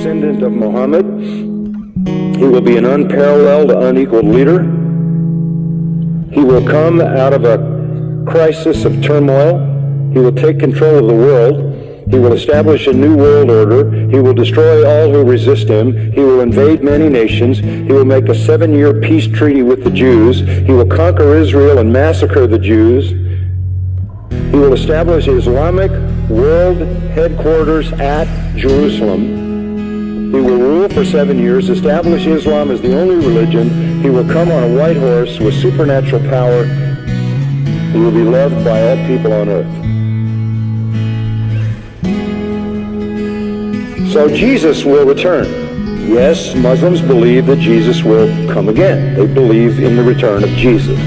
descendant of Muhammad. He will be an unparalleled, unequaled leader. He will come out of a crisis of turmoil. He will take control of the world. He will establish a new world order. He will destroy all who resist him. He will invade many nations. He will make a 7-year peace treaty with the Jews. He will conquer Israel and massacre the Jews. He will establish Islamic world headquarters at Jerusalem. He will rule for 7 years, establish Islam as the only religion. He will come on a white horse with supernatural power. He will be loved by all people on earth. So Jesus will return. Yes, Muslims believe that Jesus will come again. They believe in the return of Jesus.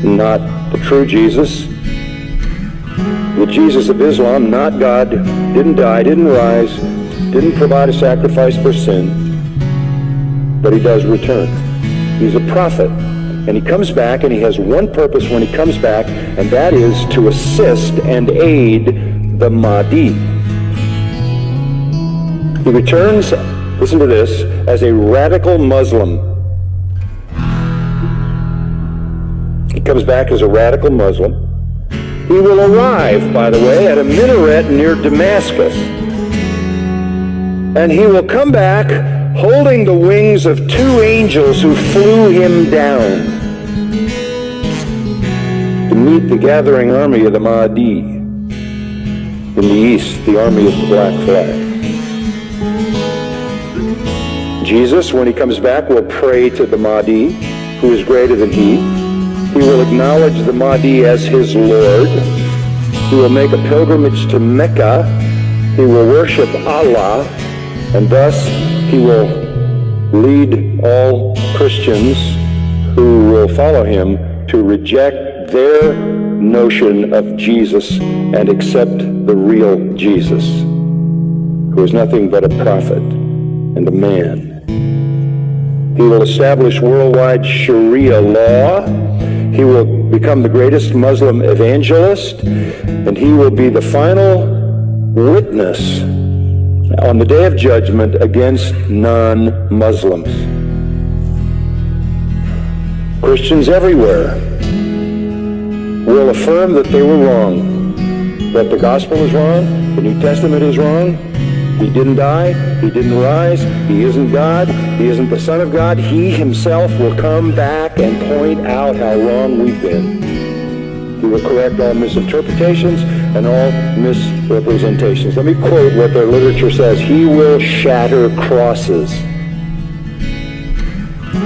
Not the true Jesus. The Jesus of Islam, not God, didn't die, didn't rise, didn't provide a sacrifice for sin, but he does return. He's a prophet, and he comes back, and he has one purpose when he comes back, and that is to assist and aid the Mahdi. He returns, listen to this, as a radical Muslim. He comes back as a radical Muslim. He will arrive, by the way, at a minaret near Damascus. And he will come back holding the wings of 2 angels who flew him down to meet the gathering army of the Mahdi. In the east, the army of the black flag. Jesus, when he comes back, will pray to the Mahdi, who is greater than he. He will acknowledge the Mahdi as his Lord. He will make a pilgrimage to Mecca. He will worship Allah, and thus he will lead all Christians who will follow him to reject their notion of Jesus and accept the real Jesus, who is nothing but a prophet and a man. He will establish worldwide Sharia law. He will become the greatest Muslim evangelist, and he will be the final witness on the day of judgment against non-Muslims. Christians everywhere will affirm that they were wrong, that the gospel is wrong, the New Testament is wrong. He didn't die, he didn't rise, he isn't God, he isn't the Son of God. He himself will come back and point out how wrong we've been. He will correct all misinterpretations and all misrepresentations. Let me quote what their literature says. He will shatter crosses.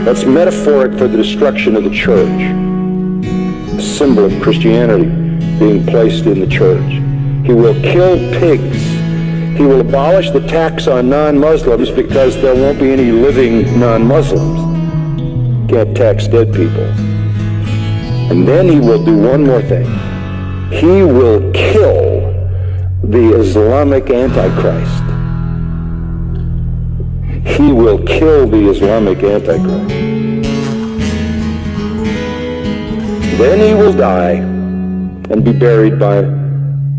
That's metaphoric for the destruction of the church. A symbol of Christianity being placed in the church. He will kill pigs. He will abolish the tax on non-Muslims because there won't be any living non-Muslims. Can't tax dead people. And then he will do one more thing. He will kill the Islamic Antichrist. He will kill the Islamic Antichrist. Then he will die and be buried by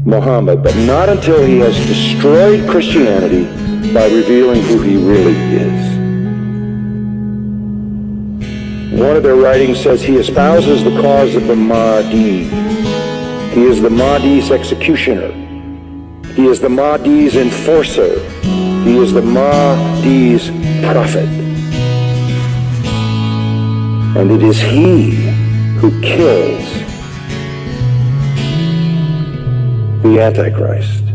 Muhammad, but not until he has destroyed Christianity by revealing who he really is. One of their writings says he espouses the cause of the Mahdi. He is the Mahdi's executioner. He is the Mahdi's enforcer. He is the Mahdi's prophet. And it is he who kills the Antichrist.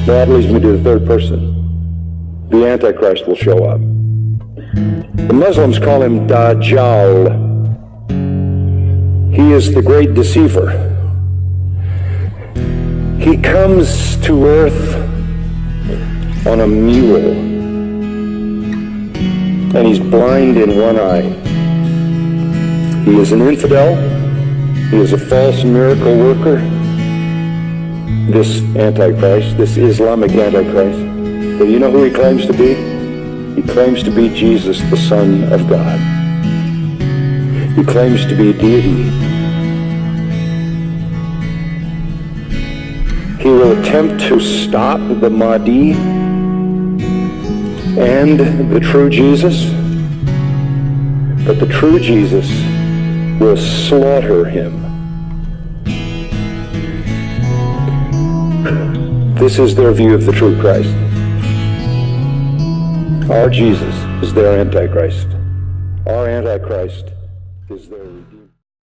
That leads me to the third person. The Antichrist will show up. The Muslims call him Dajjal. He is the great deceiver. He comes to earth on a mule, and he's blind in one eye. He is an infidel. He is a false miracle worker. This Antichrist, this Islamic Antichrist. But you know who he claims to be? He claims to be Jesus, the Son of God. He claims to be deity. He will attempt to stop the Mahdi and the true Jesus, but the true Jesus will slaughter him. This is their view of the true Christ. Our Jesus is their Antichrist. Our Antichrist is their Redeemer.